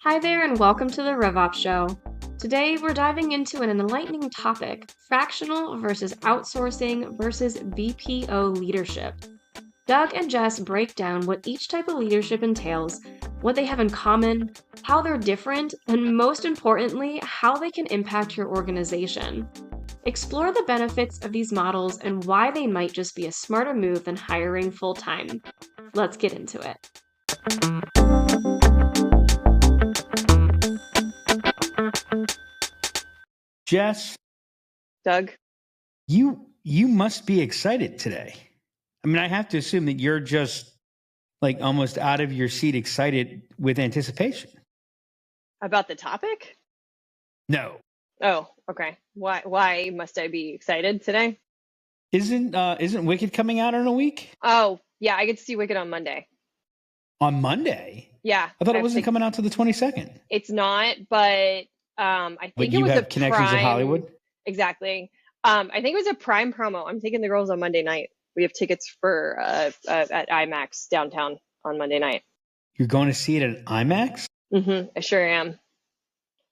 Hi there and welcome to the RevOps show. Today we're diving into an enlightening topic, fractional versus outsourcing versus BPO leadership. Doug and Jess break down what each type of leadership entails, what they have in common, how they're different, and most importantly, how they can impact your organization. Explore the benefits of these models and why they might just be a smarter move than hiring full-time. Let's get into it. Jess, Doug, you must be excited today. I mean, I have to assume that you're just like almost out of your seat excited with anticipation. about the topic? No. Oh, okay. Why must I be excited today? Isn't Wicked coming out in a week? Oh, yeah, I get to see Wicked on Monday. On Monday? Yeah. I thought it wasn't coming out till the 22nd. It's not, but I think it you was have a connections Prime, in Hollywood? Exactly. I think it was a Prime promo. I'm taking the girls on Monday night. We have tickets for at IMAX downtown on Monday night. You're going to see it at IMAX? Mm-hmm. I sure am.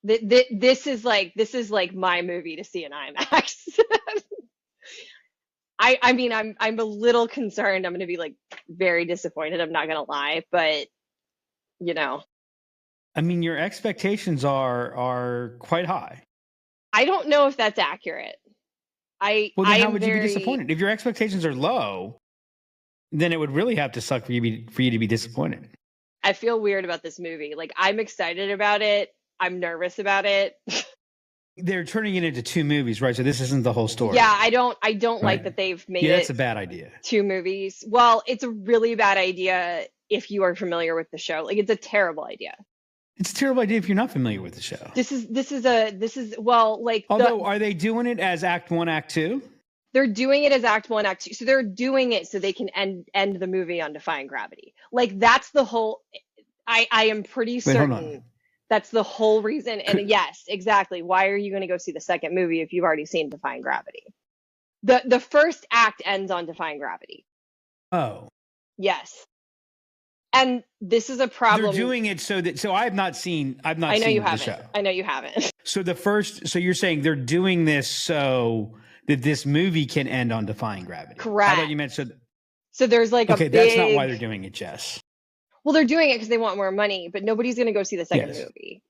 This is like my movie to see in IMAX. I mean, I'm a little concerned. I'm going to be like very disappointed. I'm not going to lie, but you know, I mean, your expectations are quite high. I don't know if that's accurate. Well, then how would you be disappointed? If your expectations are low, then it would really have to suck for you to be disappointed. I feel weird about this movie. Like, I'm excited about it. I'm nervous about it. They're turning it into two movies, right? So this isn't the whole story. Yeah, I don't right. like that they've made that's a bad idea. Two movies. Well, it's a really bad idea if you are familiar with the show. Like, it's a terrible idea. It's a terrible idea if you're not familiar with the show. Although, are they doing it as Act 1, Act 2? They're doing it as Act 1, Act 2. So they're doing it so they can end the movie on Defying Gravity. Like, that's the whole. I am pretty certain that's the whole reason. And yes, exactly. Why are you going to go see the second movie if you've already seen Defying Gravity? The first act ends on Defying Gravity. Oh. Yes. And this is a problem. They're doing it so I've not seen I know seen you the haven't. show. I know you haven't. So you're saying they're doing this so that this movie can end on Defying Gravity. Correct. I thought you meant so there's like a big... that's not why they're doing it, Jess. Well, they're doing it because they want more money, but nobody's going to go see the second movie.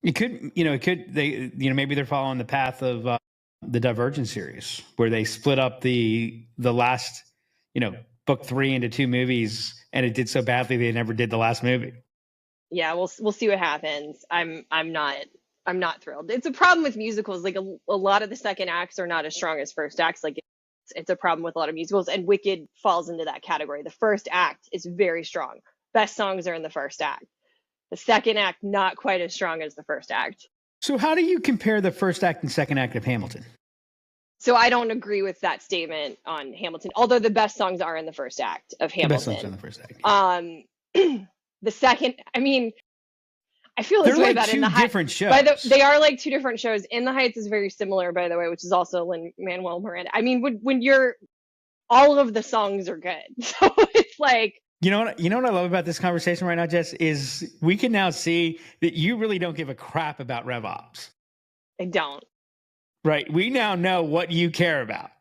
Maybe they're following the path of the Divergent series, where they split up the last, book 3 into 2 movies, and it did so badly they never did the last movie. Yeah, we'll see what happens. I'm not thrilled. It's a problem with musicals. Like a lot of the second acts are not as strong as first acts. Like it's a problem with a lot of musicals, and Wicked falls into that category. The first act is very strong. Best songs are in the first act. The second act, not quite as strong as the first act. So how do you compare the first act and second act of Hamilton? So I don't agree with that statement on Hamilton, although the best songs are in the first act of Hamilton. The best songs are in the first act. The second, I mean, I feel this way about two In the Heights. Different shows. They are like two different shows. In the Heights is very similar, by the way, which is also Lin-Manuel Miranda. I mean, when all of the songs are good, so it's like. You know what I love about this conversation right now, Jess, is we can now see that you really don't give a crap about RevOps. I don't. Right. We now know what you care about.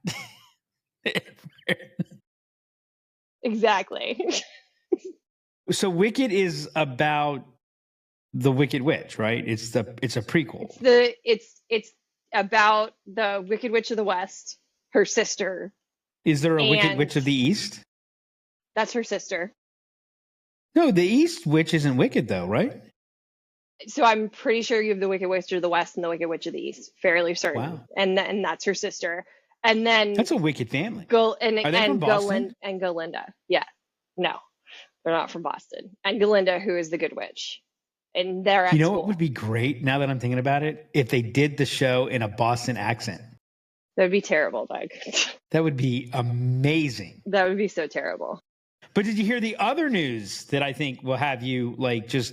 Exactly. So Wicked is about the Wicked Witch, right? It's a prequel. It's about the Wicked Witch of the West, her sister. Is there a Wicked Witch of the East? That's her sister. No, the East Witch isn't wicked though, right? So I'm pretty sure you have the Wicked Witch of the West and the Wicked Witch of the East. Fairly certain. Wow. And that's her sister. And then that's a wicked family. Are they from Boston? And Galinda. Yeah. No, they're not from Boston. And Galinda, who is the Good Witch. And they're at school. What would be great now that I'm thinking about it? If they did the show in a Boston accent. That would be terrible, Doug. That would be amazing. That would be so terrible. But did you hear the other news that I think will have you like just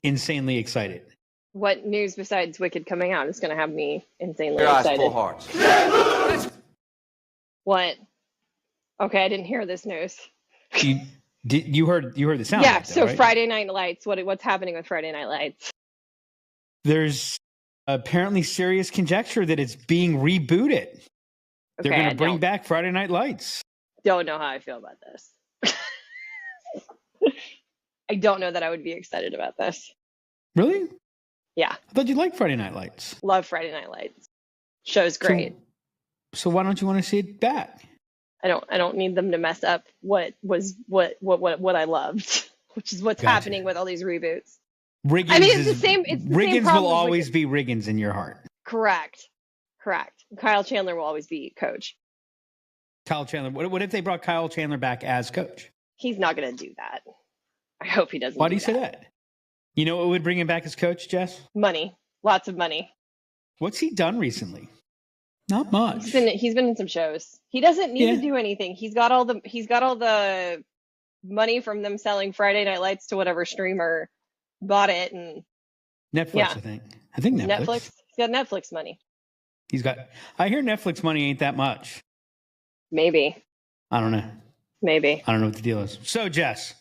insanely excited? What news besides Wicked coming out is going to have me insanely excited? Full hearts. What? Okay, I didn't hear this news. You heard the sound? Yeah. Though, So right? Friday Night Lights. What's happening with Friday Night Lights? There's apparently serious conjecture that it's being rebooted. They're going to bring back Friday Night Lights. Don't know how I feel about this. I don't know that I would be excited about this. Really? Yeah. I thought you liked Friday Night Lights. Love Friday Night Lights. Show's great. So why don't you want to see it back? I don't need them to mess up what I loved, which is what's happening with all these reboots. Riggins it's the same. Riggins will always be Riggins in your heart. Correct. Kyle Chandler will always be Coach. Kyle Chandler. What if they brought Kyle Chandler back as Coach? He's not going to do that. I hope he doesn't. Why do you say that? You know what would bring him back as Coach, Jess? Money. Lots of money. What's he done recently? Not much. He's been in some shows. He doesn't need to do anything. He's got all the money from them selling Friday Night Lights to whatever streamer bought it, and Netflix. I think Netflix. He's got Netflix money. I hear Netflix money ain't that much. Maybe. I don't know. Maybe. I don't know what the deal is. So, Jess.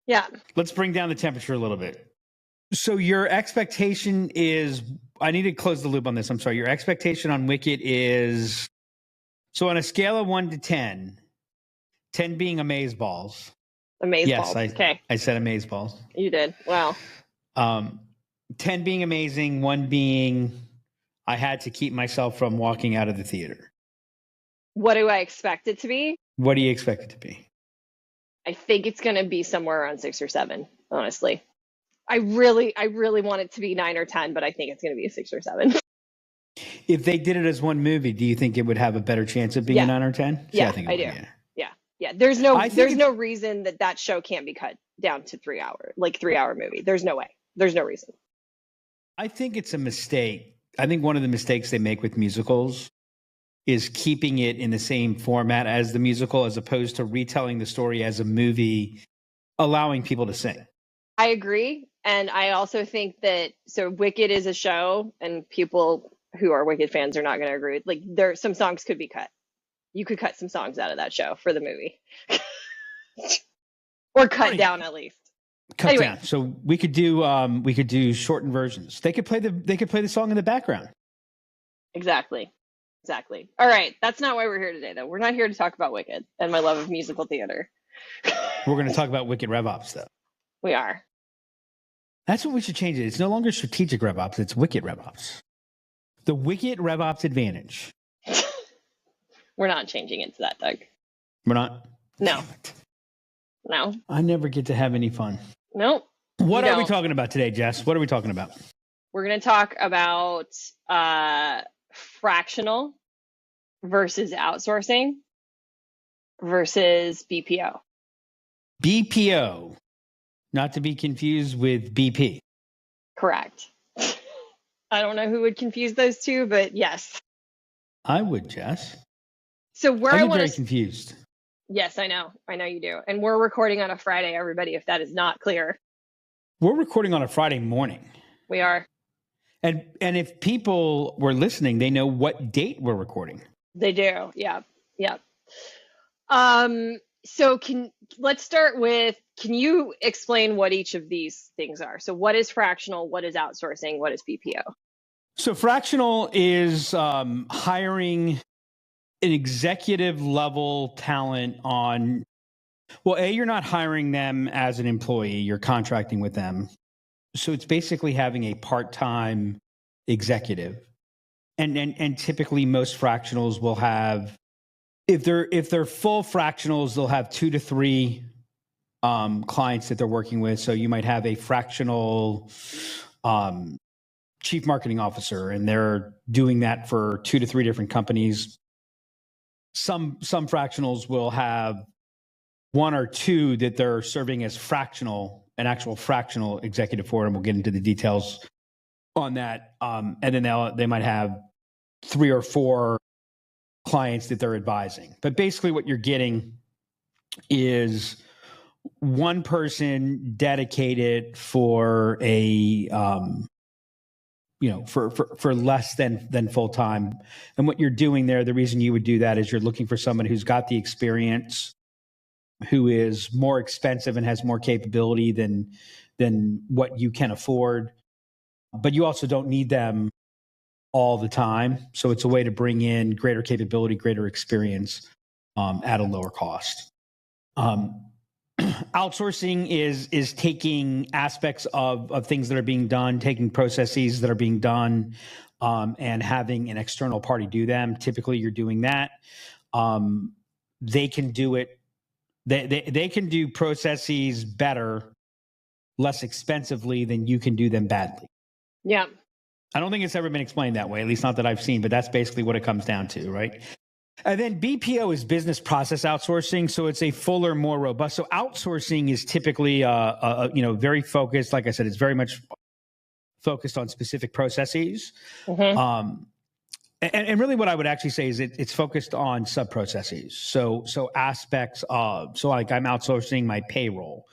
Yeah. Let's bring down the temperature a little bit. So your expectation is, I need to close the loop on this. I'm sorry. Your expectation on Wicked is, so on a scale of 1 to 10, 10 being amazeballs. Amazeballs. Okay. I said amazeballs. You did. Wow. 10 being amazing, 1 being I had to keep myself from walking out of the theater. What do I expect it to be? What do you expect it to be? I think it's going to be somewhere around 6 or 7, honestly. I really want it to be 9 or 10, but I think it's going to be a 6 or 7. If they did it as one movie, do you think it would have a better chance of being a 9 or 10? Yeah, I think I do. Yeah. There's no reason that show can't be cut down to 3 hour movie. There's no way. There's no reason. I think it's a mistake. I think one of the mistakes they make with musicals is keeping it in the same format as the musical, as opposed to retelling the story as a movie, allowing people to sing. I agree. And I also think that, so Wicked is a show, and people who are Wicked fans are not going to agree. Like, some songs could be cut. You could cut some songs out of that show for the movie. Or cut down at least. Cut down. So we could do shortened versions. They could play the song in the background. Exactly. All right. That's not why we're here today, though. We're not here to talk about Wicked and my love of musical theater. We're going to talk about Wicked RevOps, though. We are. That's what we should change it. It's no longer strategic RevOps. It's Wicked RevOps. The Wicked RevOps advantage. We're not changing it to that, Doug. We're not? No. No. I never get to have any fun. Nope. What are we talking about today, Jess? What are we talking about? We're going to talk about fractional versus outsourcing versus BPO. BPO, not to be confused with BP. Correct. I don't know who would confuse those two, but yes. I would, Jess. So I'm very confused. Yes, I know. I know you do. And we're recording on a Friday, everybody, if that is not clear. We're recording on a Friday morning. We are. And if people were listening, they know what date we're recording. They do. Yeah. So let's start with, can you explain what each of these things are? So what is fractional? What is outsourcing? What is BPO? So fractional is hiring an executive level talent on, well, you're not hiring them as an employee, you're contracting with them. So it's basically having a part-time executive. And typically most fractionals will have, if they're full fractionals, they'll have 2 to 3 clients that they're working with. So you might have a fractional chief marketing officer, and they're doing that for 2 to 3 different companies. Some fractionals will have 1 or 2 that they're serving as an actual fractional executive for, and we'll get into the details on that. And then they might have 3 or 4 clients that they're advising. But basically what you're getting is one person dedicated for a for less than full time. And what you're doing there, the reason you would do that is you're looking for someone who's got the experience, who is more expensive and has more capability than what you can afford. But you also don't need them all the time. So it's a way to bring in greater capability, greater experience at a lower cost. Outsourcing is taking aspects of things that are being done, taking processes that are being done, and having an external party do them. Typically, you're doing that. They can do it. They can do processes better, less expensively than you can do them badly. Yeah. I don't think it's ever been explained that way, at least not that I've seen, but that's basically what it comes down to, right? And then BPO is business process outsourcing, so it's a fuller, more robust. So outsourcing is typically, very focused. Like I said, it's very much focused on specific processes. Mm-hmm. And really, what I would actually say is it's focused on sub processes. So aspects of like I'm outsourcing my payroll,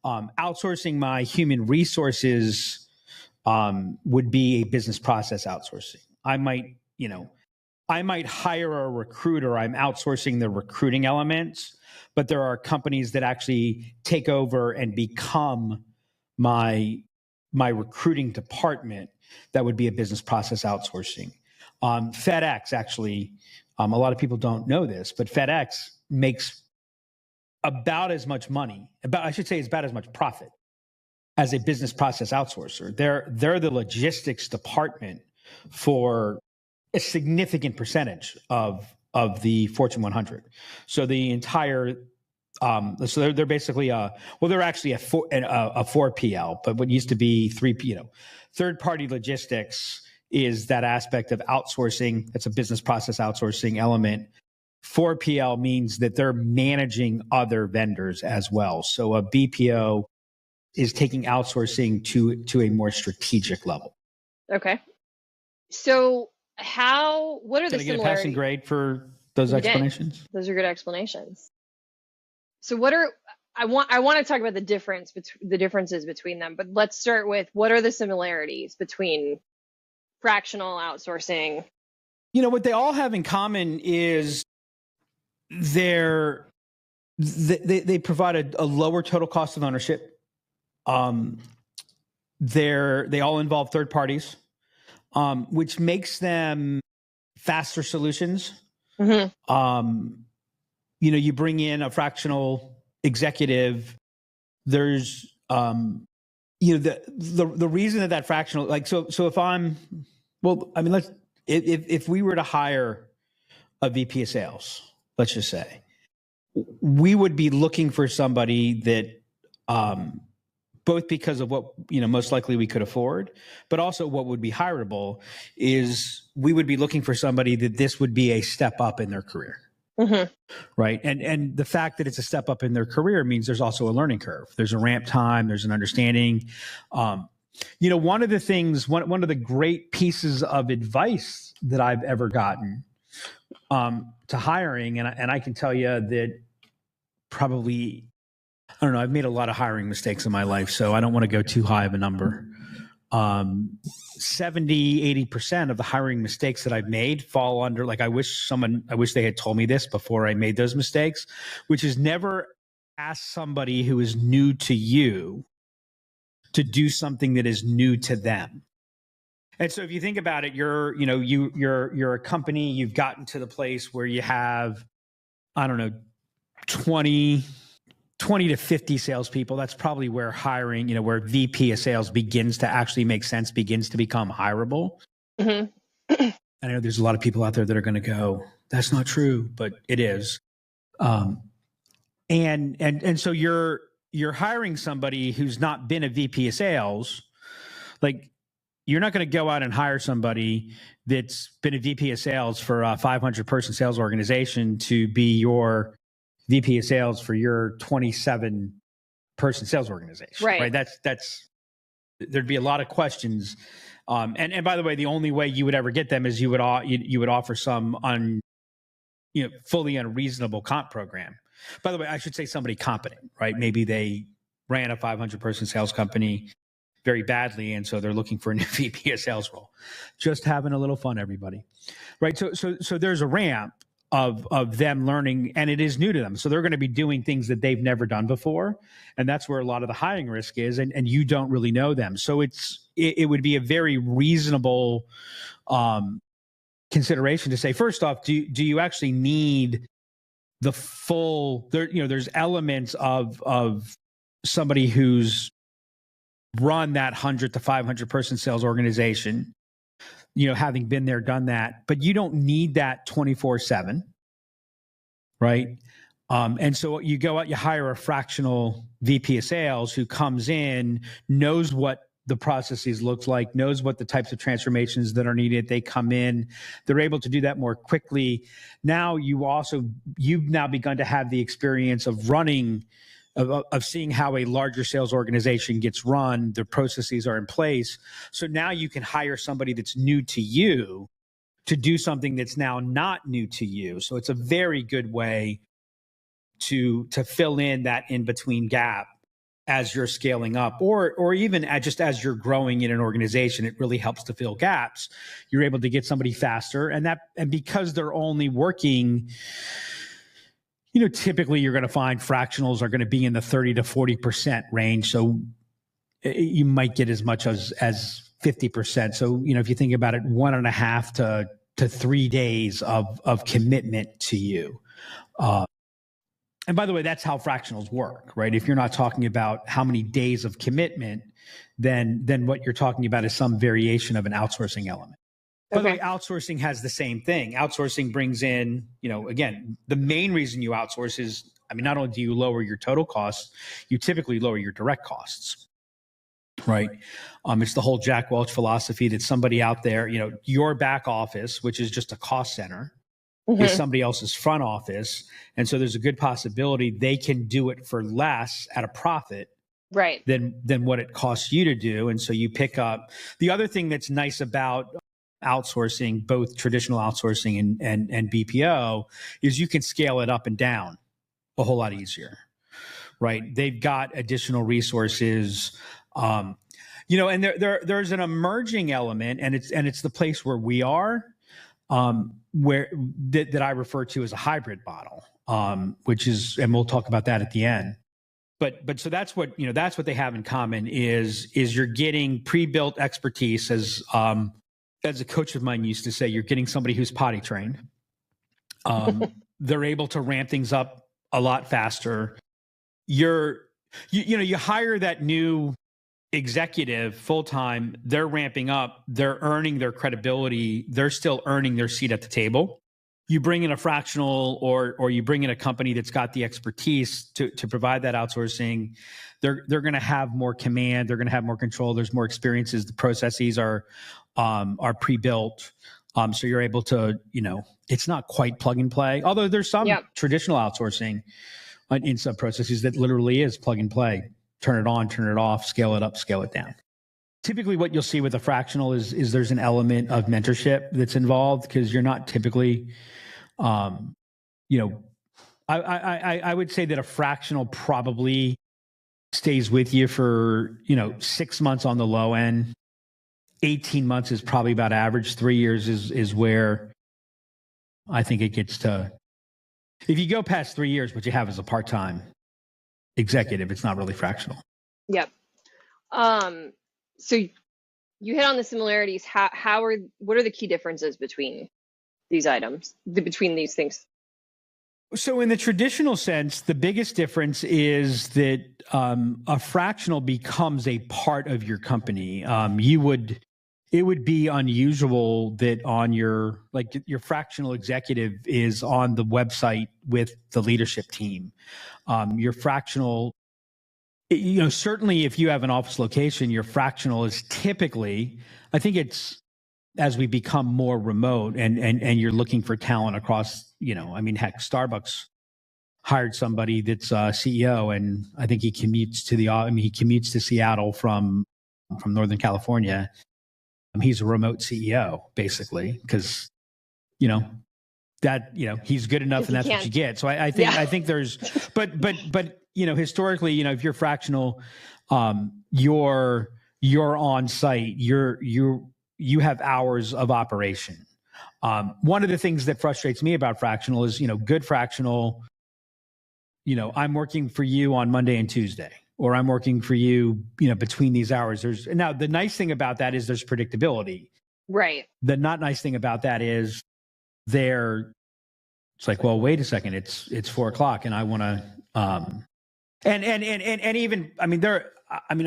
outsourcing my human resources. Would be a business process outsourcing. I might hire a recruiter. I'm outsourcing the recruiting elements, but there are companies that actually take over and become my recruiting department. That would be a business process outsourcing. FedEx actually, a lot of people don't know this, but FedEx makes about as much money, about as much profit as a business process outsourcer. They're the logistics department for a significant percentage of the Fortune 100. So the entire, so they're basically they're actually a 4PL, but what used to be 3P, third party logistics is that aspect of outsourcing. That's a business process outsourcing element. 4PL means that they're managing other vendors as well. So a BPO is taking outsourcing to a more strategic level. Okay. So what are the similarities? Did I get a passing grade for those explanations? Those are good explanations. So I want to talk about the differences between them, but let's start with what are the similarities between fractional outsourcing? What they all have in common is they provide a lower total cost of ownership. They all involve third parties, which makes them faster solutions. Mm-hmm. You bring in a fractional executive. There's, the reason that fractional, like, so if we were to hire a VP of sales, let's just say, we would be looking for somebody that, both because of what, most likely we could afford, but also what would be hireable is we would be looking for somebody that this would be a step up in their career. Mm-hmm. Right. And the fact that it's a step up in their career means there's also a learning curve. There's a ramp time. There's an understanding. One of the things, one of the great pieces of advice that I've ever gotten to hiring, and I can tell you that probably, I don't know, I've made a lot of hiring mistakes in my life, so I don't want to go too high of a number. 70, 80% of the hiring mistakes that I've made fall under, like, I wish they had told me this before I made those mistakes, which is never ask somebody who is new to you to do something that is new to them. And so if you think about it, you're a company, you've gotten to the place where you have, I don't know, 20 to 50 salespeople. That's probably where hiring, where VP of sales begins to actually make sense, begins to become hireable. Mm-hmm. I know there's a lot of people out there that are going to go, that's not true, but it is. And so you're hiring somebody who's not been a VP of sales. Like, you're not going to go out and hire somebody that's been a VP of sales for a 500 person sales organization to be your VP of sales for your 27 person sales organization. Right. That's there'd be a lot of questions. And by the way, the only way you would ever get them is you would offer some fully unreasonable comp program. By the way, I should say somebody competent, right? Maybe they ran a 500 person sales company very badly, and so they're looking for a new VP of sales role. Just having a little fun, everybody. Right. So there's a ramp. of them learning, and it is new to them. So they're going to be doing things that they've never done before. And that's where a lot of the hiring risk is. And you don't really know them. So it would be a very reasonable consideration to say, first off, do you actually need the full, there's elements of somebody who's run that 100 to 500 person sales organization, having been there, done that, but you don't need that 24/7, right? And so you go out, you hire a fractional VP of sales who comes in, knows what the processes looks like, knows what the types of transformations that are needed. They come in, they're able to do that more quickly. Now you've now begun to have the experience of running, of seeing how a larger sales organization gets run. The processes are in place. So now you can hire somebody that's new to you to do something that's now not new to you. So it's a very good way to fill in that in-between gap as you're scaling up, or even just as you're growing in an organization. It really helps to fill gaps. You're able to get somebody faster, and because they're only working, typically you're going to find fractionals are going to be in the 30 to 40% range. So you might get as much as 50%. So, if you think about it, 1.5 to 3 days of commitment to you. And by the way, that's how fractionals work, right? If you're not talking about how many days of commitment, then what you're talking about is some variation of an outsourcing element. By the way, outsourcing has the same thing. Outsourcing brings in, again, the main reason you outsource is, not only do you lower your total costs, you typically lower your direct costs, right? It's the whole Jack Welch philosophy that somebody out there, your back office, which is just a cost center, is somebody else's front office. And so there's a good possibility they can do it for less at a profit, right, than what it costs you to do. And so you pick up. The other thing that's nice about outsourcing, both traditional outsourcing and BPO, is you can scale it up and down a whole lot easier, right? They've got additional resources, and there's an emerging element, and it's the place where we are, where that I refer to as a hybrid model, which is, and we'll talk about that at the end. But so that's what they have in common is you're getting pre-built expertise. As a coach of mine used to say, you're getting somebody who's potty trained. They're able to ramp things up a lot faster. You hire that new executive full-time, they're ramping up, they're earning their credibility, they're still earning their seat at the table. You bring in a fractional or you bring in a company that's got the expertise to provide that outsourcing, they're going to have more command, they're going to have more control, there's more experiences, the processes are pre-built. So you're able to, it's not quite plug and play, although there's some traditional outsourcing in some processes that literally is plug and play. Turn it on, turn it off, scale it up, scale it down. Typically what you'll see with a fractional is there's an element of mentorship that's involved, because you're not typically, I would say that a fractional probably stays with you for, 6 months on the low end. 18 months is probably about average. 3 years is where I think it gets to. If you go past 3 years, what you have is a part-time executive. It's not really fractional. Yep. So you hit on the similarities. What are the key differences between these items, between these things? So in the traditional sense, the biggest difference is that a fractional becomes a part of your company. It would be unusual that on your fractional executive is on the website with the leadership team. Your fractional, certainly if you have an office location, your fractional is typically, I think it's as we become more remote and you're looking for talent across, heck, Starbucks hired somebody that's a CEO, and I think he commutes to Seattle from Northern California. He's a remote CEO basically, because, he's good enough and that's what you get. So I think there's, but historically, if you're fractional, you're on site, you have hours of operation. One of the things that frustrates me about fractional is, good fractional, I'm working for you on Monday and Tuesday, or I'm working for you, between these hours. Now the nice thing about that is there's predictability. Right. The not nice thing about that is it's like, well, wait a second, it's 4:00 and I want to, and even,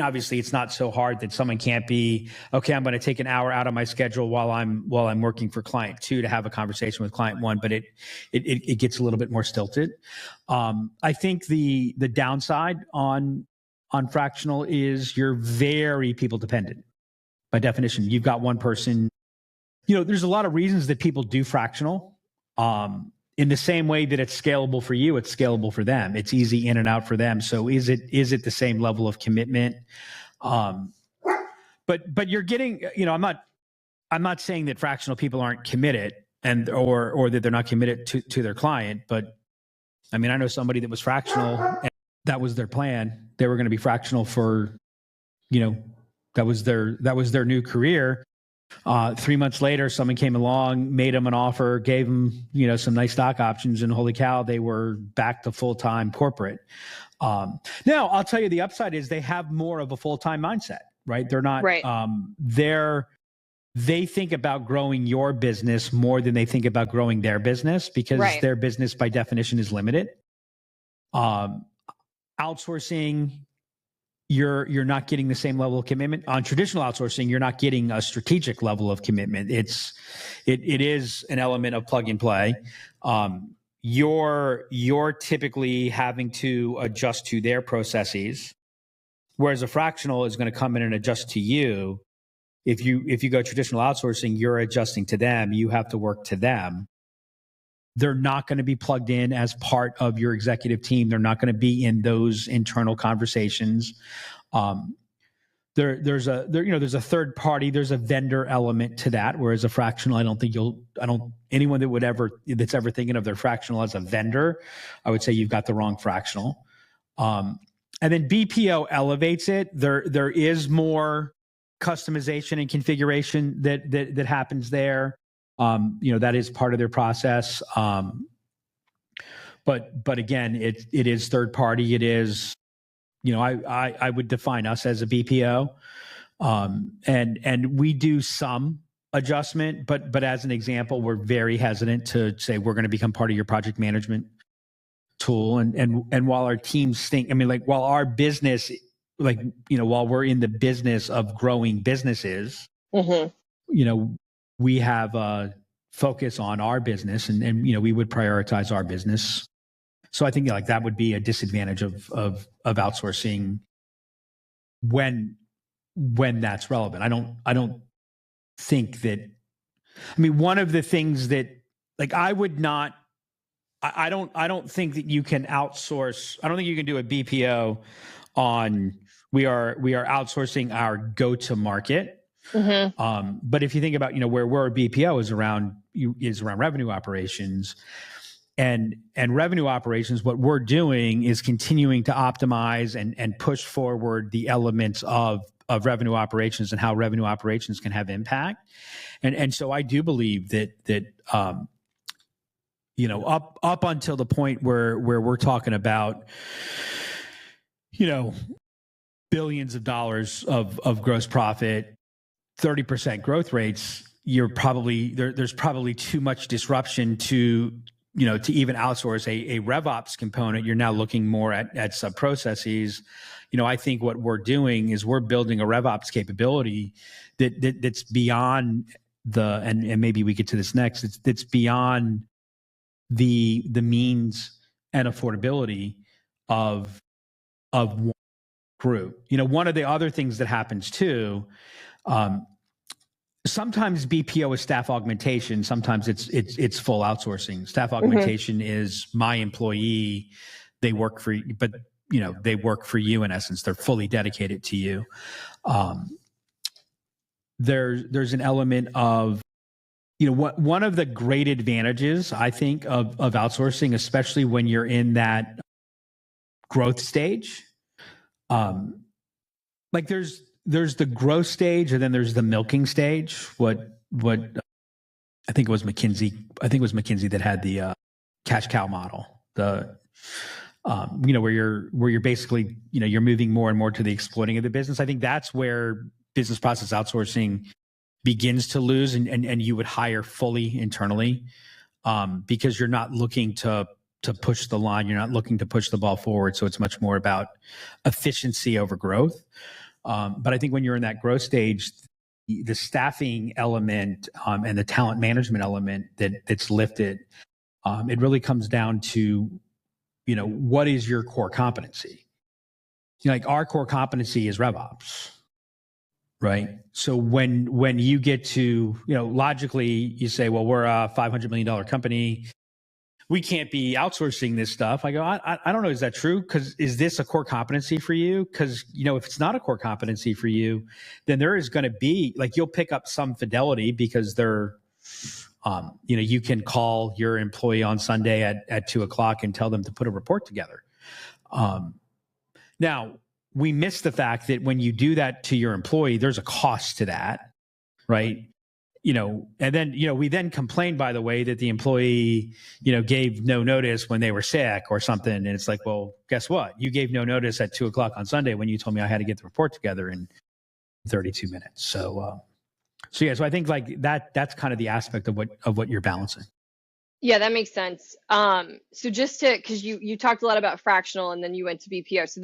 obviously it's not so hard that someone can't be, okay, I'm going to take an hour out of my schedule while I'm working for client 2 to have a conversation with client 1, but it gets a little bit more stilted. I think the downside on fractional is you're very people dependent. By definition, you've got one person, there's a lot of reasons that people do fractional. In the same way that it's scalable for you, it's scalable for them. It's easy in and out for them. So is it the same level of commitment? But you're getting, I'm not saying that fractional people aren't committed or that they're not committed to their client. But I know somebody that was fractional and that was their plan. They were going to be fractional for, that was their new career. 3 months later, someone came along, made them an offer, gave them, some nice stock options, and holy cow, they were back to full-time corporate. Now, I'll tell you, the upside is they have more of a full-time mindset, right? They're not, right. They think about growing your business more than they think about growing their business because right. their business by definition is limited. Outsourcing, you're not getting the same level of commitment. On traditional outsourcing, you're not getting a strategic level of commitment. It is an element of plug and play. You're typically having to adjust to their processes, whereas a fractional is going to come in and adjust to you. If you go traditional outsourcing, you're adjusting to them. You have to work to them. They're not going to be plugged in as part of your executive team. They're not going to be in those internal conversations. There's a third party, there's a vendor element to that. Whereas a fractional, anyone that's ever thinking of their fractional as a vendor, I would say you've got the wrong fractional. And then BPO elevates it. There is more customization and configuration that happens there. That is part of their process. But again, it is third party. It is, I would define us as a BPO. And we do some adjustment, but as an example, we're very hesitant to say we're going to become part of your project management tool. And while our teams think, while our business, while we're in the business of growing businesses, mm-hmm. We have a focus on our business and we would prioritize our business. So I think that would be a disadvantage of outsourcing when that's relevant. I don't think that, one of the things that I don't think that you can outsource. I don't think you can do a BPO on we are outsourcing our go-to-market. Mm-hmm. But if you think about, where we're a BPO is around revenue operations and revenue operations, what we're doing is continuing to optimize and push forward the elements of revenue operations and how revenue operations can have impact. And so I do believe that up until the point where we're talking about, billions of dollars of gross profit, 30% growth rates, there's probably too much disruption to even outsource a RevOps component. You're now looking more at sub processes. I think what we're doing is we're building a RevOps capability that's beyond and maybe we get to this next. That's beyond the means and affordability of one group. One of the other things that happens too. Sometimes BPO is staff augmentation. Sometimes it's full outsourcing. Staff augmentation is my employee. They work for you, but they work for you in essence. They're fully dedicated to you. There's an element of, one of the great advantages I think of outsourcing, especially when you're in that growth stage. There's the growth stage and then there's the milking stage. What I think it was McKinsey that had the cash cow model. The where you're basically you're moving more and more to the exploiting of the business. I think that's where business process outsourcing begins to lose, and you would hire fully internally because you're not looking to push the line. You're not looking to push the ball forward. So it's much more about efficiency over growth. But I think when you're in that growth stage, the staffing element and the talent management element that's lifted, it really comes down to, what is your core competency? Like our core competency is RevOps, right? So when you get to, logically you say, well, we're a $500 million company. We can't be outsourcing this stuff. I go, I don't know. Is that true? Because is this a core competency for you? Because, if it's not a core competency for you, then there is going to be you'll pick up some fidelity because they're, you can call your employee on Sunday at 2:00 and tell them to put a report together. Now we miss the fact that when you do that to your employee, there's a cost to that, right? And then, we then complained, by the way, that the employee, gave no notice when they were sick or something. And it's like, well, guess what? You gave no notice at 2:00 on Sunday when you told me I had to get the report together in 32 minutes. So I think that's kind of the aspect of what you're balancing. Yeah, that makes sense. So just because you talked a lot about fractional and then you went to BPO. So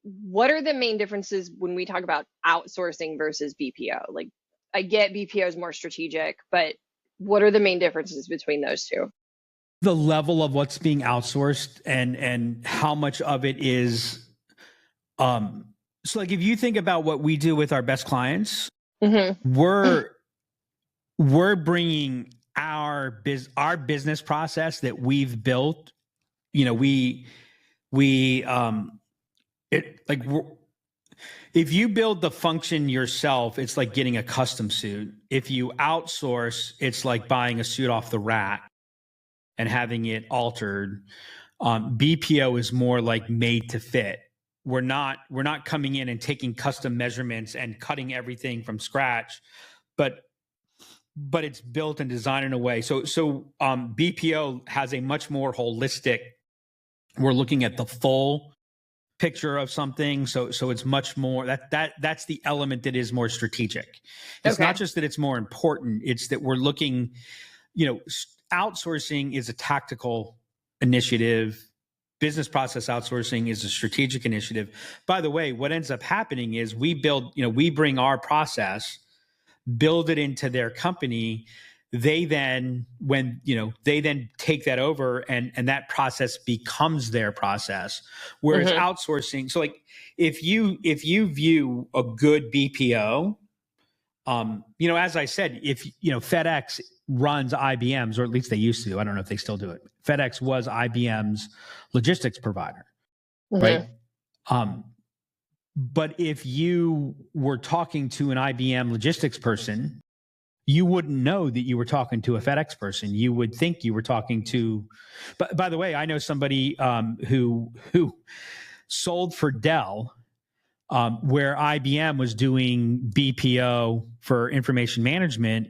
what are the main differences when we talk about outsourcing versus BPO? I get BPO is more strategic, but what are the main differences between those two? The level of what's being outsourced and how much of it is, so if you think about what we do with our best clients, mm-hmm. we're bringing our business process that we've built, if you build the function yourself, it's like getting a custom suit. If you outsource, it's like buying a suit off the rack and having it altered. BPO is more like made to fit. We're not coming in and taking custom measurements and cutting everything from scratch, but it's built and designed in a way. So BPO has a much more holistic. We're looking at the full picture of something, so it's much more that's the element that is more strategic. It's not just that it's more important, it's that we're looking, outsourcing is a tactical initiative, business process outsourcing is a strategic initiative. By the way, what ends up happening is we bring our process, build it into their company. They then take that over and that process becomes their process. Whereas mm-hmm. outsourcing, so if you view a good BPO, as I said, if FedEx runs IBM's, or at least they used to, I don't know if they still do it. FedEx was IBM's logistics provider, mm-hmm. right? But if you were talking to an IBM logistics person, you wouldn't know that you were talking to a FedEx person. You would think you were talking to. But by the way, I know somebody who sold for Dell, where IBM was doing BPO for information management,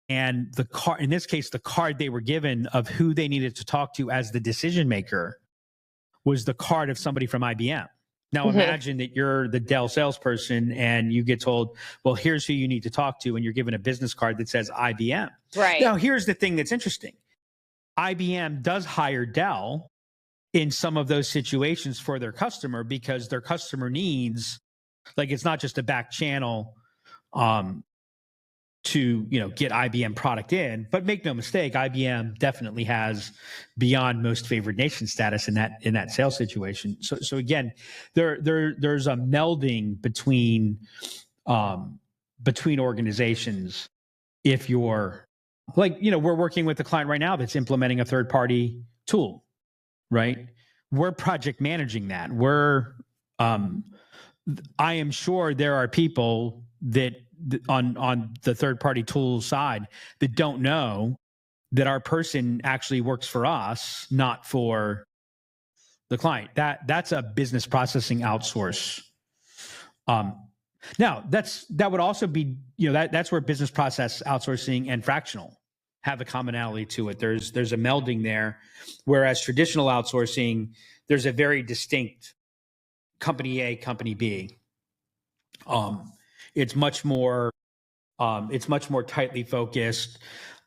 and in this case, the card they were given of who they needed to talk to as the decision maker was the card of somebody from IBM. Now mm-hmm. imagine that you're the Dell salesperson and you get told, well, here's who you need to talk to. And you're given a business card that says IBM. Right. Now, here's the thing that's interesting. IBM does hire Dell in some of those situations for their customer because their customer needs, it's not just a back channel to get IBM product in, but make no mistake, IBM definitely has beyond most favored nation status in that sales situation. So again, there's a melding between organizations. If you're we're working with a client right now that's implementing a third party tool, right? We're project managing that. I am sure there are people that on the third party tool side that don't know that our person actually works for us, not for the client. That's a business processing outsource. Now that would also be, that's where business process outsourcing and fractional have a commonality to it. There's a melding there, whereas traditional outsourcing, there's a very distinct company A, company B. It's much more tightly focused.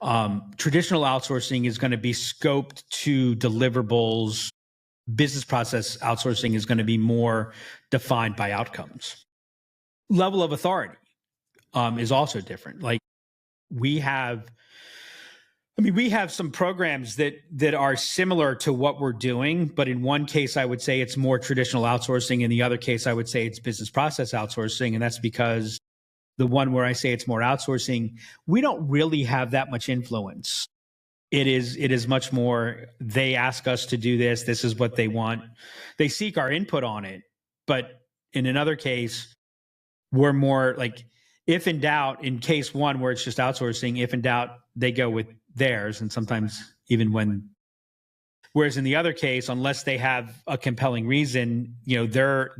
Traditional outsourcing is going to be scoped to deliverables. Business process outsourcing is going to be more defined by outcomes. Level of authority is also different. Like we have some programs that are similar to what we're doing, but in one case, I would say it's more traditional outsourcing. In the other case, I would say it's business process outsourcing. And that's because the one where I say it's more outsourcing, we don't really have that much influence. It is much more, they ask us to do this. This is what they want. They seek our input on it. But in another case, we're more like, if in doubt, in case one where it's just outsourcing, if in doubt, they go with theirs. And sometimes even whereas in the other case, unless they have a compelling reason, we're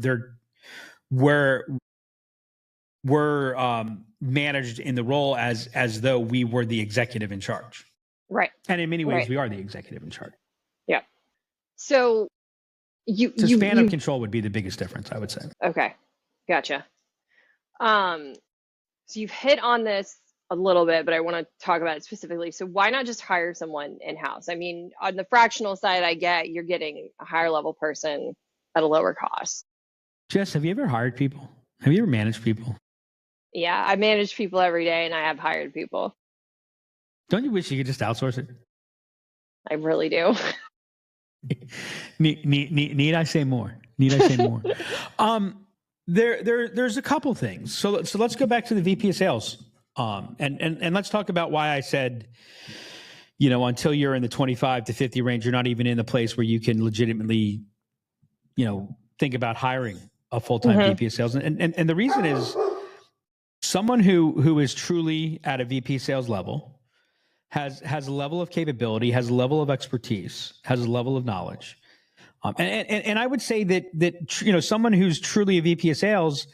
managed in the role as though we were the executive in charge. Right. And in many ways, we are the executive in charge. Yeah. So span of control would be the biggest difference, I would say. Okay. Gotcha. So you've hit on this a little bit, but I want to talk about it specifically. So why not just hire someone in-house? I mean, on the fractional side, I get you're getting a higher level person at a lower cost. Jess, have you ever hired people? Have you ever managed people? Yeah, I manage people every day and I have hired people. Don't you wish you could just outsource it? I really do. Need I say more? Need I say more? There's a couple things. So let's go back to the VP of sales. And let's talk about why I said, until you're in the 25 to 50 range, you're not even in the place where you can legitimately, think about hiring a full-time VP of sales. And the reason is someone who is truly at a VP sales level has a level of capability, has a level of expertise, has a level of knowledge. And I would say that someone who's truly a VP of sales,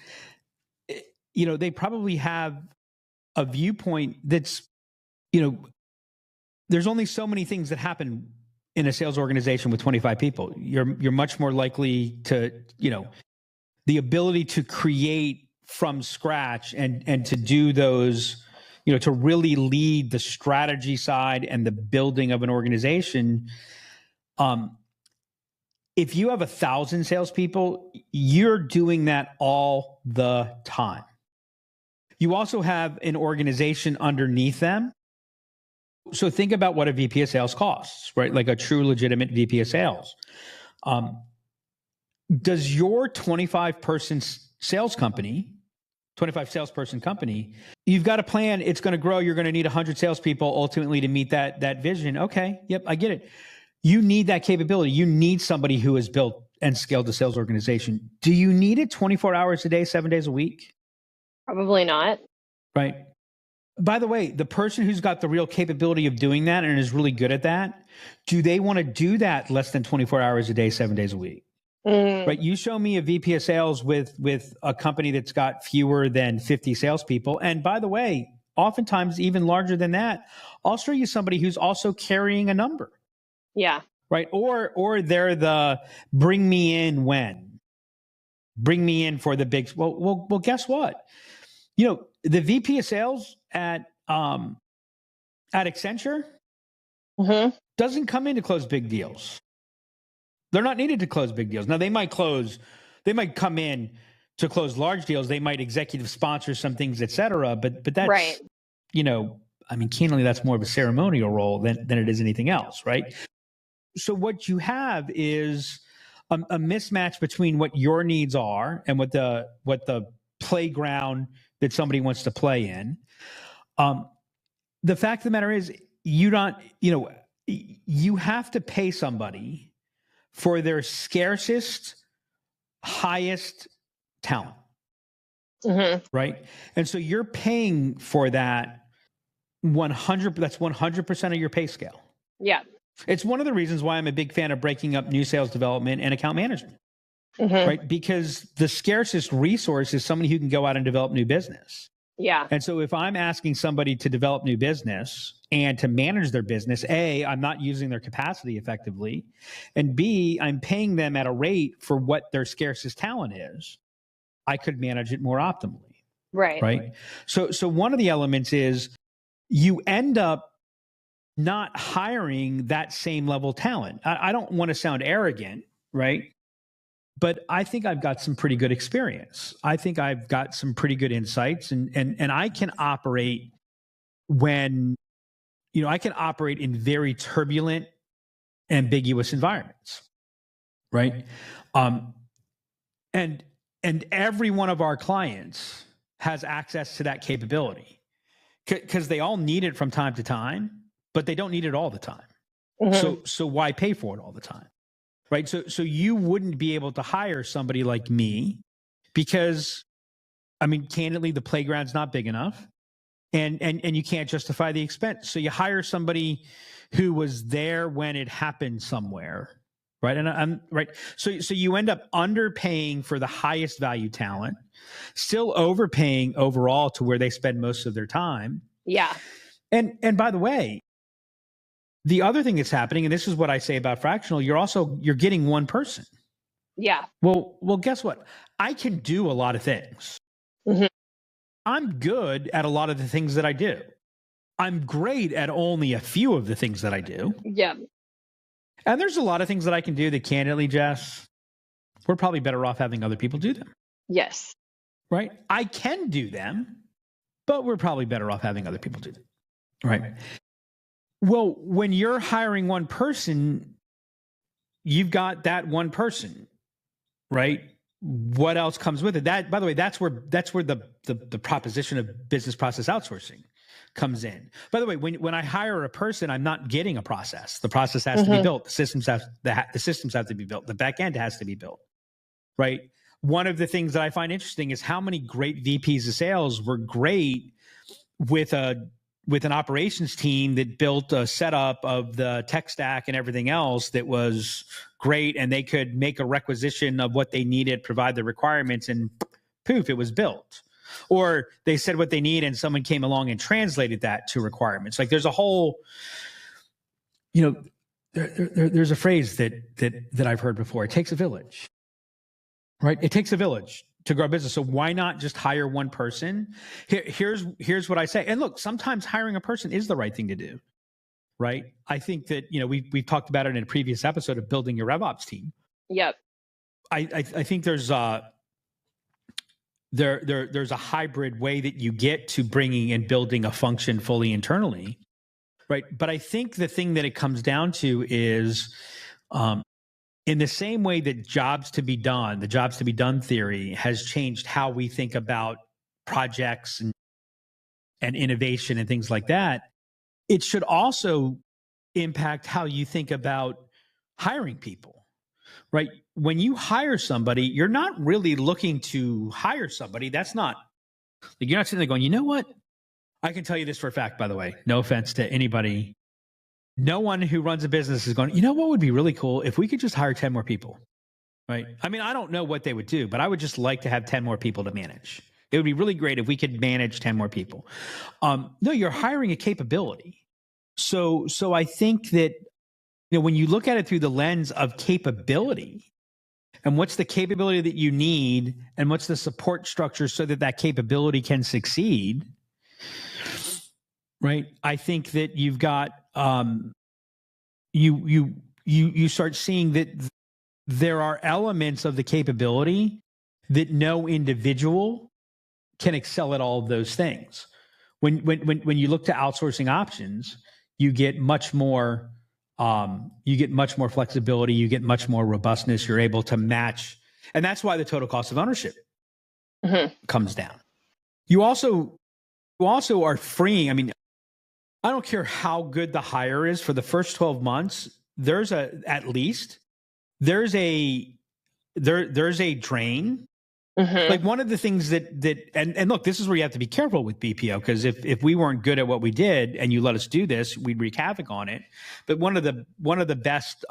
they probably have a viewpoint that's, there's only so many things that happen in a sales organization with 25 people. You're much more likely to, the ability to create from scratch and to do those, to really lead the strategy side and the building of an organization. If you have 1,000 salespeople, you're doing that all the time. You also have an organization underneath them. So think about what a VP of sales costs, right? Like a true legitimate VP of sales. Does your 25 salesperson company, you've got a plan, it's going to grow, you're going to need 100 salespeople ultimately to meet that vision. Okay, yep, I get it. You need that capability. You need somebody who has built and scaled the sales organization. Do you need it 24 hours a day, 7 days a week? Probably not. Right. By the way, the person who's got the real capability of doing that and is really good at that, do they want to do that less than 24 hours a day, 7 days a week? Right. You show me a VP of sales with a company that's got fewer than 50 salespeople. And by the way, oftentimes even larger than that, I'll show you somebody who's also carrying a number. Yeah. Right. Or they're the bring me in when. Bring me in for the big. Well, guess what? The VP of sales at Accenture doesn't come in to close big deals. They're not needed to close big deals. Now they might come in to close large deals. They might executive sponsor some things, et cetera. But that's, right. Candidly, that's more of a ceremonial role than it is anything else. Right. So what you have is a mismatch between what your needs are and what the playground that somebody wants to play in. The fact of the matter is you have to pay somebody for their scarcest, highest talent. Right. And so you're paying for that 100. That's 100% of your pay scale. Yeah. It's one of the reasons why I'm a big fan of breaking up new sales development and account management. Right. Because the scarcest resource is somebody who can go out and develop new business. Yeah. And so if I'm asking somebody to develop new business and to manage their business, A, I'm not using their capacity effectively. And B, I'm paying them at a rate for what their scarcest talent is. I could manage it more optimally. Right. So one of the elements is you end up not hiring that same level talent. I don't want to sound arrogant, right? But I think I've got some pretty good experience. I think I've got some pretty good insights, and I can operate when, I can operate in very turbulent, ambiguous environments, right? And every one of our clients has access to that capability because they all need it from time to time, but they don't need it all the time. So why pay for it all the time? Right. So you wouldn't be able to hire somebody like me because, candidly, the playground's not big enough and you can't justify the expense. So you hire somebody who was there when it happened somewhere. Right. And I'm right. So you end up underpaying for the highest value talent, still overpaying overall to where they spend most of their time. Yeah. And by the way, the other thing that's happening, and this is what I say about fractional, you're getting one person. Yeah. Well, guess what? I can do a lot of things. I'm good at a lot of the things that I do. I'm great at only a few of the things that I do. Yeah. And there's a lot of things that I can do that, candidly, Jess, we're probably better off having other people do them. Yes. Right? I can do them, but we're probably better off having other people do them. Right? Well, when you're hiring one person, you've got that one person, right? What else comes with it? That, by the way, that's where the proposition of business process outsourcing comes in. By the way, when I hire a person, I'm not getting a process. The process has to be built. The systems have to be built. The back end has to be built, right? One of the things that I find interesting is how many great VPs of sales were great with an operations team that built a setup of the tech stack and everything else that was great, and they could make a requisition of what they needed, provide the requirements, and poof, it was built. Or they said what they need and someone came along and translated that to requirements. Like there's a whole, there's a phrase that I've heard before. It takes a village, right? It takes a village to grow a business. So why not just hire one person? Here's what I say. And look, sometimes hiring a person is the right thing to do, right? I think that, we've talked about it in a previous episode of building your RevOps team. Yep. I think there's there's a hybrid way that you get to bringing and building a function fully internally, right? But I think the thing that it comes down to is, in the same way that the jobs to be done theory has changed how we think about projects and innovation and things like that, it should also impact how you think about hiring people, right? When you hire somebody, you're not really looking to hire somebody. That's not, like, you're not sitting there going, you know what? I can tell you this for a fact, by the way, no offense to anybody. No one who runs a business is going, you know what would be really cool if we could just hire 10 more people, right? I don't know what they would do, but I would just like to have 10 more people to manage. It would be really great if we could manage 10 more people. No, you're hiring a capability. So I think that, when you look at it through the lens of capability and what's the capability that you need and what's the support structure so that capability can succeed, right? I think that you've got, you start seeing that there are elements of the capability that no individual can excel at all of those things. When you look to outsourcing options, you get much more flexibility, you get much more robustness, you're able to match. And that's why the total cost of ownership comes down. You also are freeing. I don't care how good the hire is for the first 12 months, there's a drain. Like one of the things and look, this is where you have to be careful with BPO, because if we weren't good at what we did and you let us do this, we'd wreak havoc on it. But one of the best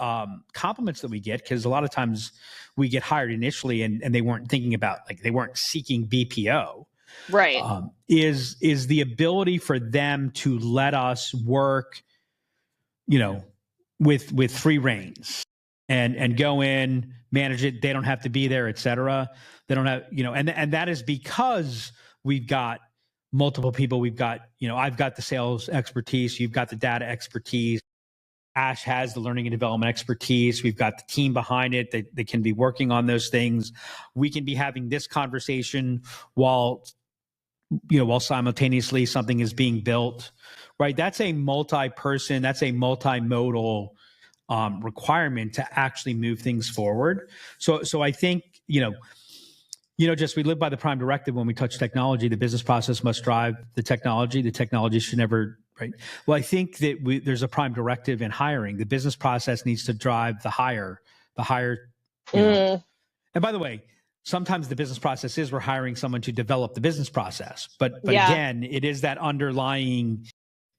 compliments that we get, because a lot of times we get hired initially and they weren't thinking about, like, they weren't seeking BPO. Right. is the ability for them to let us work, with free reins and go in, manage it. They don't have to be there, et cetera. They don't have, and that is because we've got multiple people. We've got, I've got the sales expertise. You've got the data expertise. Ash has the learning and development expertise. We've got the team behind it that can be working on those things. We can be having this conversation while simultaneously something is being built, right? That's a multi-person, that's a multimodal requirement to actually move things forward. So I think, just we live by the prime directive when we touch technology. The business process must drive the technology. The technology should never, right? Well, I think that there's a prime directive in hiring. The business process needs to drive the hire. And by the way, sometimes the business process is we're hiring someone to develop the business process. But again, it is that underlying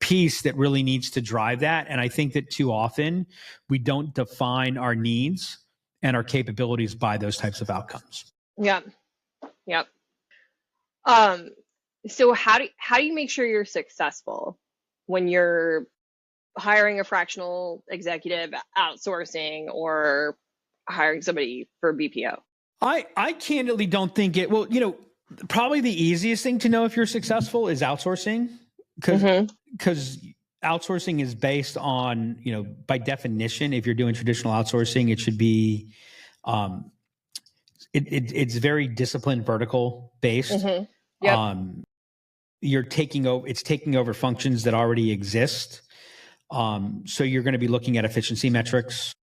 piece that really needs to drive that. And I think that too often we don't define our needs and our capabilities by those types of outcomes. Yep. So how do you make sure you're successful when you're hiring a fractional executive, outsourcing, or hiring somebody for BPO? I candidly don't think it. Well, probably the easiest thing to know if you're successful is outsourcing, because outsourcing is based on, by definition, if you're doing traditional outsourcing, it should be, it's very disciplined, vertical based. Yep. It's taking over functions that already exist. So you're going to be looking at efficiency metrics,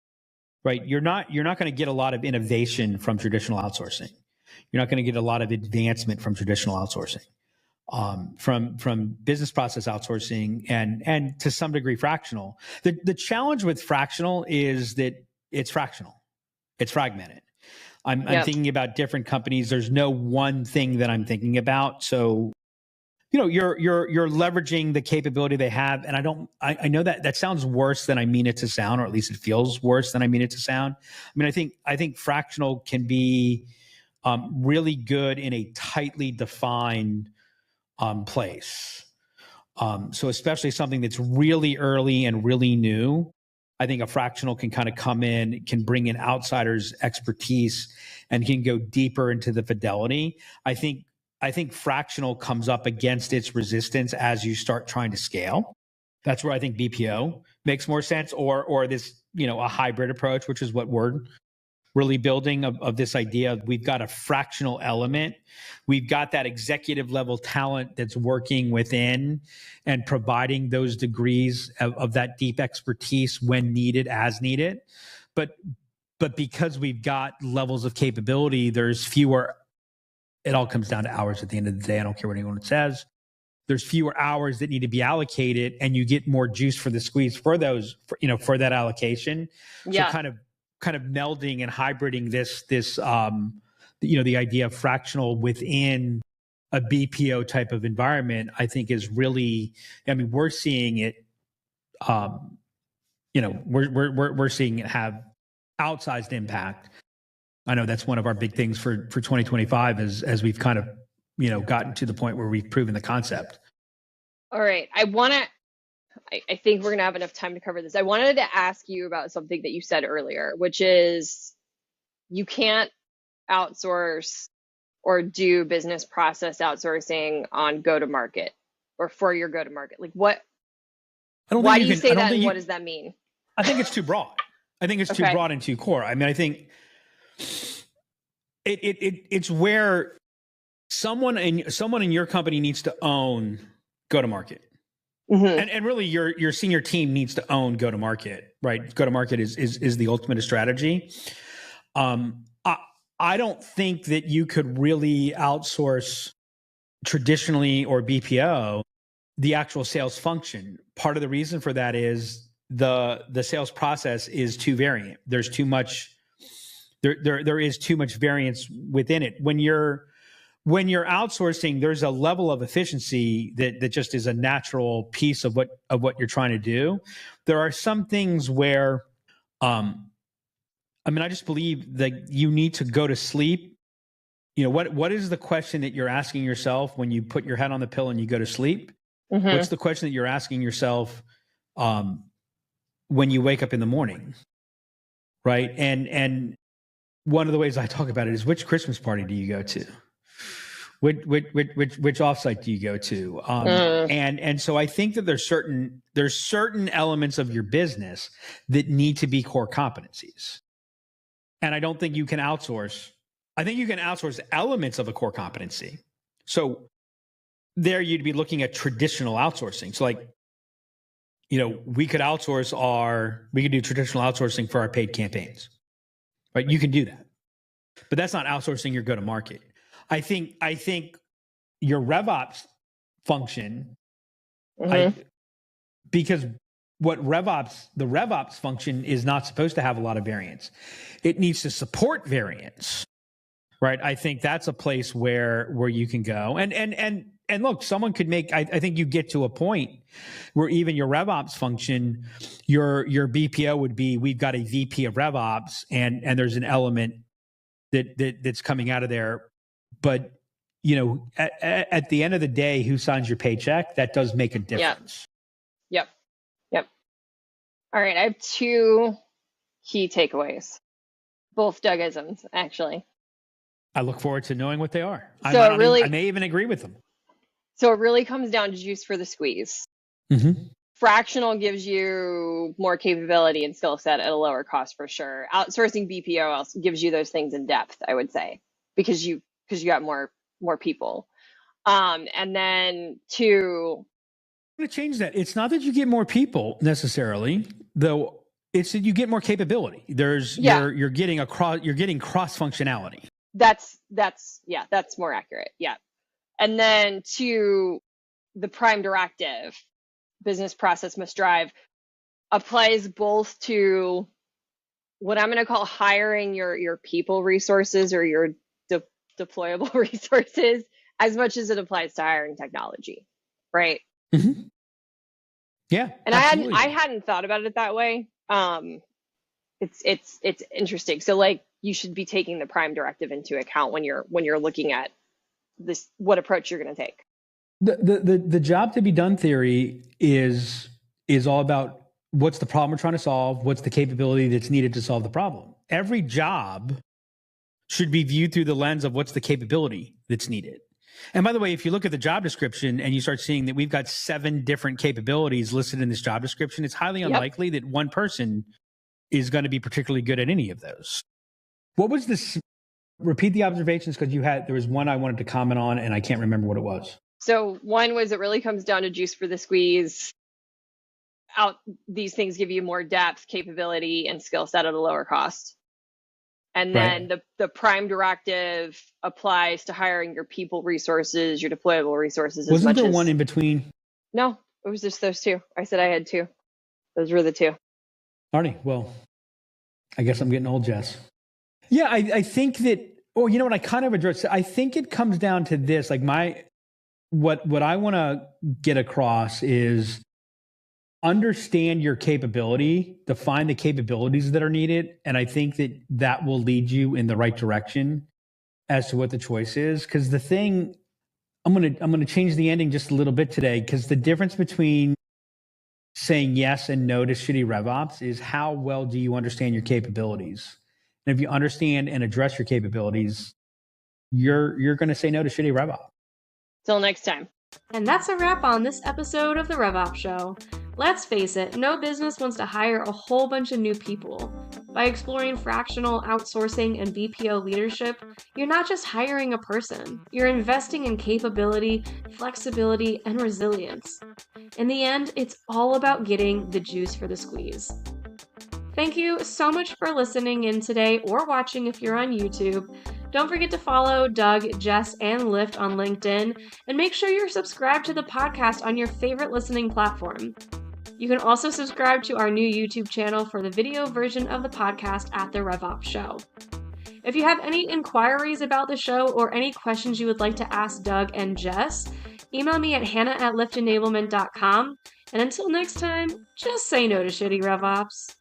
right? You're not going to get a lot of innovation from traditional outsourcing. You're not going to get a lot of advancement from traditional outsourcing. From business process outsourcing and to some degree fractional. The challenge with fractional is that it's fractional. It's fragmented. I'm thinking about different companies. There's no one thing that I'm thinking about. So, you're leveraging the capability they have. And I know that sounds worse than I mean it to sound, or at least it feels worse than I mean it to sound. I mean, I think fractional can be really good in a tightly defined place. So especially something that's really early and really new, I think a fractional can kind of come in, can bring in outsiders' expertise, and can go deeper into the fidelity. I think fractional comes up against its resistance as you start trying to scale. That's where I think BPO makes more sense, or this, a hybrid approach, which is what we're really building of this idea. We've got a fractional element. We've got that executive level talent that's working within and providing those degrees of that deep expertise when needed, as needed. But because we've got levels of capability, there's fewer. It all comes down to hours at the end of the day. I don't care what anyone says. There's fewer hours that need to be allocated, and you get more juice for the squeeze for those, for that allocation. Yeah. So kind of melding and hybriding this the idea of fractional within a BPO type of environment, I think is really, we're seeing it, we're seeing it have outsized impact. I know that's one of our big things for 2025 as we've kind of, gotten to the point where we've proven the concept. All right. I think we're going to have enough time to cover this. I wanted to ask you about something that you said earlier, which is you can't outsource or do business process outsourcing on go-to-market or for your go-to-market. Like what? Why do you say that, and what does that mean? I think it's too broad. I think it's too broad and too core. I mean, I think it's where someone in your company needs to own go-to-market. And really your senior team needs to own go-to-market, right? Go-to-market is the ultimate strategy. I don't think that you could really outsource traditionally or BPO the actual sales function. Part of the reason for that is the sales process is too variant. There's too much, there is too much variance within it. When you're outsourcing, there's a level of efficiency that just is a natural piece of what you're trying to do. There are some things where, I just believe that you need to go to sleep what is the question that you're asking yourself when you put your head on the pillow and you go to sleep? Mm-hmm. What's the question that you're asking yourself when you wake up in the morning? Right. And one of the ways I talk about it is, which Christmas party do you go to? Which offsite do you go to? And so I think that there's certain elements of your business that need to be core competencies. And I don't think you can outsource. I think you can outsource elements of a core competency. So there you'd be looking at traditional outsourcing. So like, we could do traditional outsourcing for our paid campaigns, right? You can do that, but that's not outsourcing your go-to-market. I think your RevOps function, because the RevOps function is not supposed to have a lot of variance. It needs to support variance, right? I think that's a place where you can go. And look, someone could make, I think you get to a point where even your RevOps function, your BPO would be, we've got a VP of RevOps and there's an element that's coming out of there. But, at the end of the day, who signs your paycheck, that does make a difference. Yep. All right. I have two key takeaways, both Dougisms, actually. I look forward to knowing what they are. I may even agree with them. So it really comes down to juice for the squeeze. Mm-hmm. Fractional gives you more capability and skill set at a lower cost for sure. Outsourcing BPO also gives you those things in depth, I would say, because you got more people. And then two, I'm going to change that. It's not that you get more people necessarily, though. It's that you get more capability. You're getting cross functionality. That's more accurate. Yeah. And then two, the prime directive, business process must drive, applies both to what I'm going to call hiring your people resources or your deployable resources, as much as it applies to hiring technology, right? Mm-hmm. Yeah, and absolutely. I hadn't thought about it that way. It's interesting. So like, you should be taking the prime directive into account when you're looking at this, what approach you're going to take. The job to be done theory is all about what's the problem we're trying to solve, what's the capability that's needed to solve the problem. Every job should be viewed through the lens of what's the capability that's needed. And by the way, if you look at the job description and you start seeing that we've got 7 different capabilities listed in this job description, it's highly unlikely that one person is going to be particularly good at any of those. What was this? Repeat the observations, because there was one I wanted to comment on and I can't remember what it was. So one was, it really comes down to juice for the squeeze. These things give you more depth, capability, and skill set at a lower cost. And then the prime directive applies to hiring your people resources, your deployable resources. Wasn't there one in between? No, it was just those two. I said I had 2. Those were the 2. Arnie, well, I guess I'm getting old, Jess. Yeah, I think that, you know what, I kind of addressed, I think it comes down to this, like what I want to get across is understand your capability, define the capabilities that are needed. And I think that will lead you in the right direction as to what the choice is. Because the thing, I'm going to change the ending just a little bit today, because the difference between saying yes and no to shitty RevOps is how well do you understand your capabilities. And if you understand and address your capabilities, you're going to say no to shitty RevOps. Till next time. And that's a wrap on this episode of the RevOps Show. Let's face it, no business wants to hire a whole bunch of new people. By exploring fractional, outsourcing, and BPO leadership, you're not just hiring a person, you're investing in capability, flexibility, and resilience. In the end, it's all about getting the juice for the squeeze. Thank you so much for listening in today or watching if you're on YouTube. Don't forget to follow Doug, Jess, and Lyft on LinkedIn, and make sure you're subscribed to the podcast on your favorite listening platform. You can also subscribe to our new YouTube channel for the video version of the podcast at The RevOps Show. If you have any inquiries about the show or any questions you would like to ask Doug and Jess, email me at hannah@lyftenablement.com. And until next time, just say no to shitty RevOps.